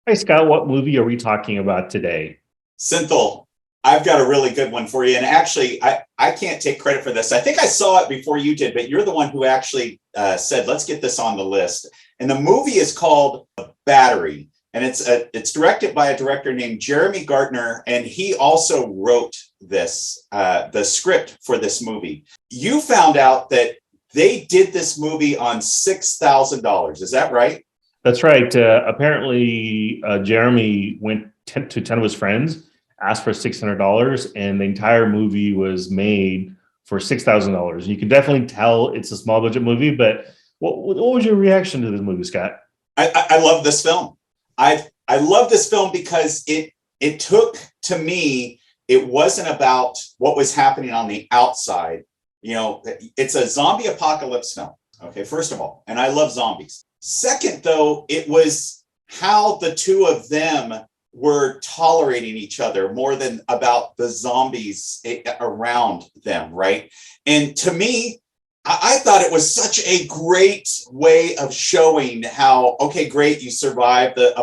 Hey Scott, what movie are we talking about today? Synthel, I've got a really good one for you. And actually, I can't take credit for this. I think I saw it before you did, but you're the one who actually said, let's get this on the list. And the movie is called Battery. And it's directed by a director named Jeremy Gardner. And he also wrote the script for this movie. You found out that they did this movie on $6,000. Is that right? That's right. Apparently, Jeremy went to 10 of his friends, asked for $600, and the entire movie was made for $6,000. You can definitely tell it's a small budget movie, but what was your reaction to this movie, Scott? I love this film. I love this film because it took, to me, it wasn't about what was happening on the outside. You know, it's a zombie apocalypse film. Okay, first of all, and I love zombies. Second, though, it was how the two of them were tolerating each other more than about the zombies around them, right? And to me, I thought it was such a great way of showing how, okay, great, you survived the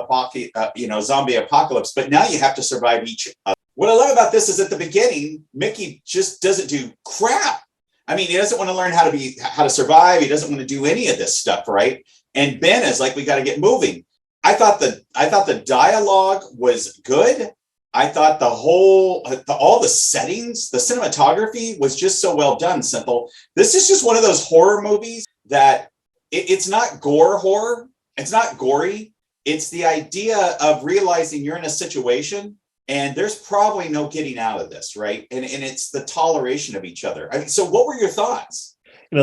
zombie apocalypse, but now you have to survive each other. What I love about this is at the beginning, Mickey just doesn't do crap. I mean, he doesn't want to learn how to survive. He doesn't want to do any of this stuff, right? And Ben is like, we got to get moving. I thought the dialogue was good. I thought all the settings, the cinematography was just so well done. Simple. This is just one of those horror movies that it's not gore horror. It's not gory. It's the idea of realizing you're in a situation and there's probably no getting out of this, right? And it's the toleration of each other. I mean, so what were your thoughts?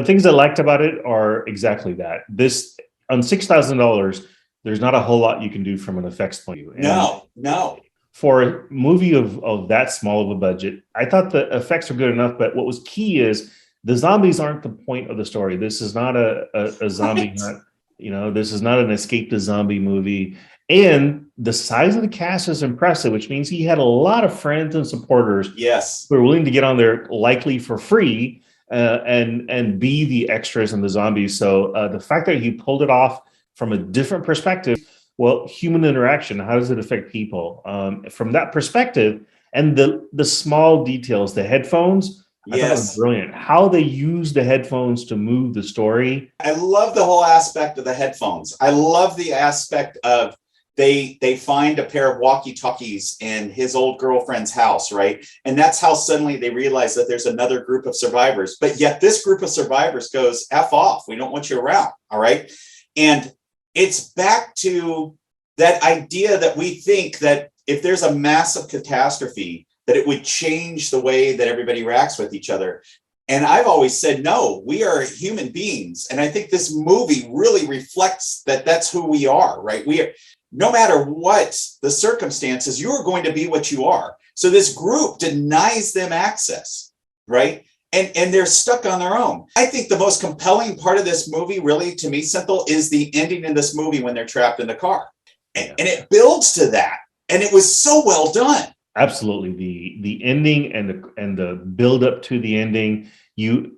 Things I liked about it are exactly that. This on $6,000, there's not a whole lot you can do from an effects point of view. No. For a movie of that small of a budget, I thought the effects were good enough. But what was key is the zombies aren't the point of the story. This is not a zombie Right. hunt. This is not an escape the zombie movie. And the size of the cast is impressive, which means he had a lot of friends and supporters Yes. who are willing to get on there likely for free and be the extras and the zombies. So the fact that he pulled it off from a different perspective, well, human interaction, how does it affect people? From that perspective, and the small details, the headphones, I thought it was Yes. brilliant. How they use the headphones to move the story. I love the whole aspect of the headphones. I love the aspect of they find a pair of walkie-talkies in his old girlfriend's house, right? And that's how suddenly they realize that there's another group of survivors. But yet this group of survivors goes, F off. We don't want you around. All right. And it's back to that idea that we think that if there's a massive catastrophe, that it would change the way that everybody reacts with each other. And I've always said, no, we are human beings. And I think this movie really reflects that that's who we are, right? We are, no matter what the circumstances, you are going to be what you are. So this group denies them access, right? And they're stuck on their own. I think the most compelling part of this movie, really, to me, Simple, is the ending in this movie when they're trapped in the car. And it builds to that. And it was so well done. Absolutely, the ending and the build up to the ending.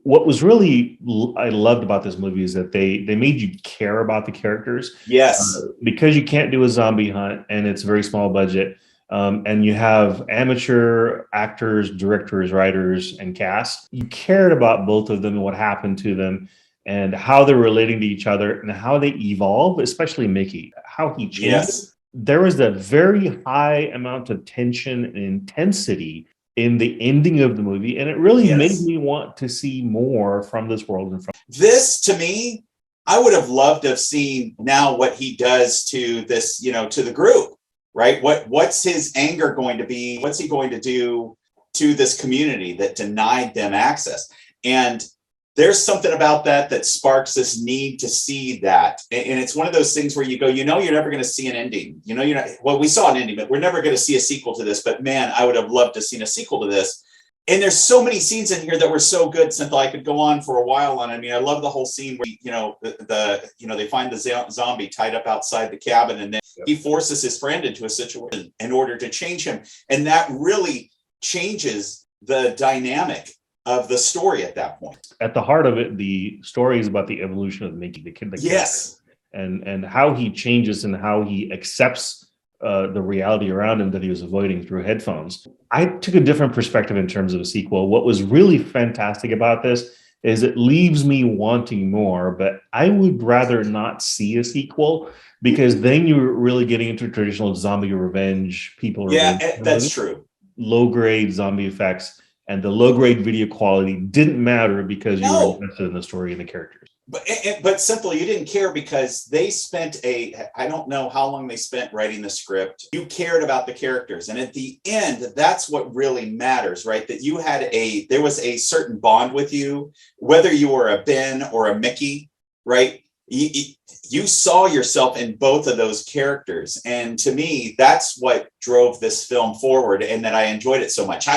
What was really I loved about this movie is that they made you care about the characters. Yes. Because you can't do a zombie hunt and it's very small budget. And you have amateur actors, directors, writers, and cast. You cared about both of them and what happened to them and how they're relating to each other and how they evolve, especially Mickey, how he changes. Yes. There was a very high amount of tension and intensity in the ending of the movie, and it really made Yes. me want to see more from this world and from This, to me, I would have loved to have seen now what he does to this, to the group, right? What's his anger going to be? What's he going to do to this community that denied them access? And there's something about that sparks this need to see that. And it's one of those things where you go, you're never going to see an ending. We saw an ending, but we're never going to see a sequel to this. But man, I would have loved to seen a sequel to this. And there's so many scenes in here that were so good, Cynthia, I could go on for a while on. I mean, I love the whole scene where, they find the zombie tied up outside the cabin, and then he forces his friend into a situation in order to change him. And that really changes the dynamic of the story at that point. At the heart of it, the story is about the evolution of Mickey, the kid, Yes. and how he changes and how he accepts the reality around him that he was avoiding through headphones. I took a different perspective in terms of a sequel. What was really fantastic about this is it leaves me wanting more, but I would rather not see a sequel because then you're really getting into traditional zombie revenge, people Yeah, revenge, that's true. low grade zombie effects, and the low grade video quality didn't matter because you were No, invested in the story and the characters. but simple, you didn't care because they spent I don't know how long they spent writing the script. You cared about the characters, and at the end, that's what really matters, right? That you had there was a certain bond with you, whether you were a Ben or a Mickey, right? You saw yourself in both of those characters, and to me, that's what drove this film forward, and that I enjoyed it so much.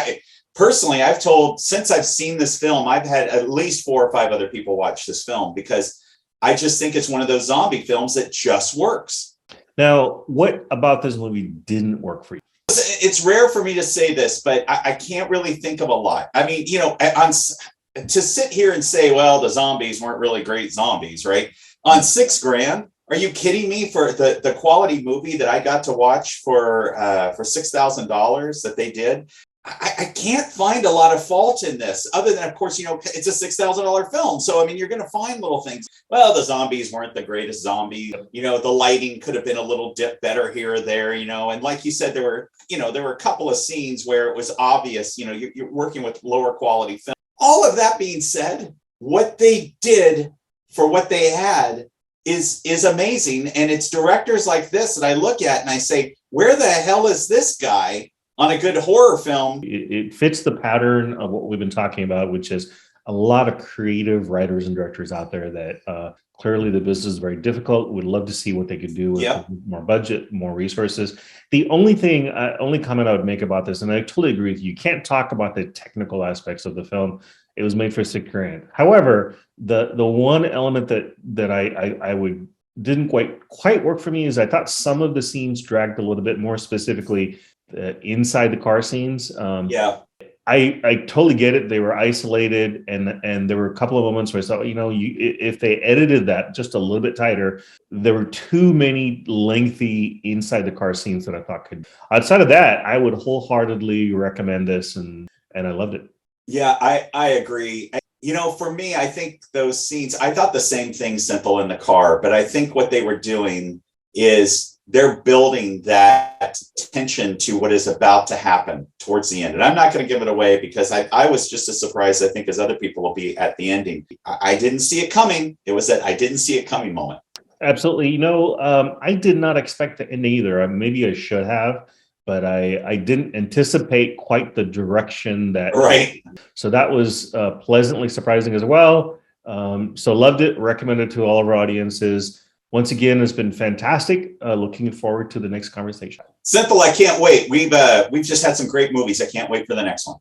Personally, I've told, since I've seen this film, I've had at least 4 or 5 other people watch this film because I just think it's one of those zombie films that just works. Now, what about this movie didn't work for you? It's rare for me to say this, but I can't really think of a lot. I mean, to sit here and say, well, the zombies weren't really great zombies, right? On $6,000, are you kidding me? For the quality movie that I got to watch for $6,000 that they did, I can't find a lot of fault in this, other than, of course, it's a $6,000 film. So, I mean, you're going to find little things. Well, the zombies weren't the greatest zombies. The lighting could have been a little dip better here or there, and like you said, there were a couple of scenes where it was obvious, you're working with lower quality film. All of that being said, what they did for what they had is amazing. And it's directors like this that I look at and I say, where the hell is this guy on a good horror film? It fits the pattern of what we've been talking about, which is a lot of creative writers and directors out there that clearly the business is very difficult. Would love to see what they could do with more budget, more resources. The only comment I would make about this, and I totally agree with you, you can't talk about the technical aspects of the film. It was made for $6,000. However, the one element that I would didn't quite work for me is I thought some of the scenes dragged a little bit, more specifically inside the car scenes. I totally get it. They were isolated, and there were a couple of moments where I thought, if they edited that just a little bit tighter, there were too many lengthy inside the car scenes that I thought could. Outside of that, I would wholeheartedly recommend this, and I loved it. Yeah, I agree. For me, I think those scenes, I thought the same thing, Simple, in the car, but I think what they were doing is they're building that tension to what is about to happen towards the end. And I'm not going to give it away because I was just as surprised, I think, as other people will be at the ending. I didn't see it coming. It was that I didn't see it coming moment. Absolutely. I did not expect the ending either. Maybe I should have, but I didn't anticipate quite the direction that. Right. So that was pleasantly surprising as well. So loved it. Recommended to all of our audiences. Once again, it's been fantastic. Looking forward to the next conversation. Simple. I can't wait. We've just had some great movies. I can't wait for the next one.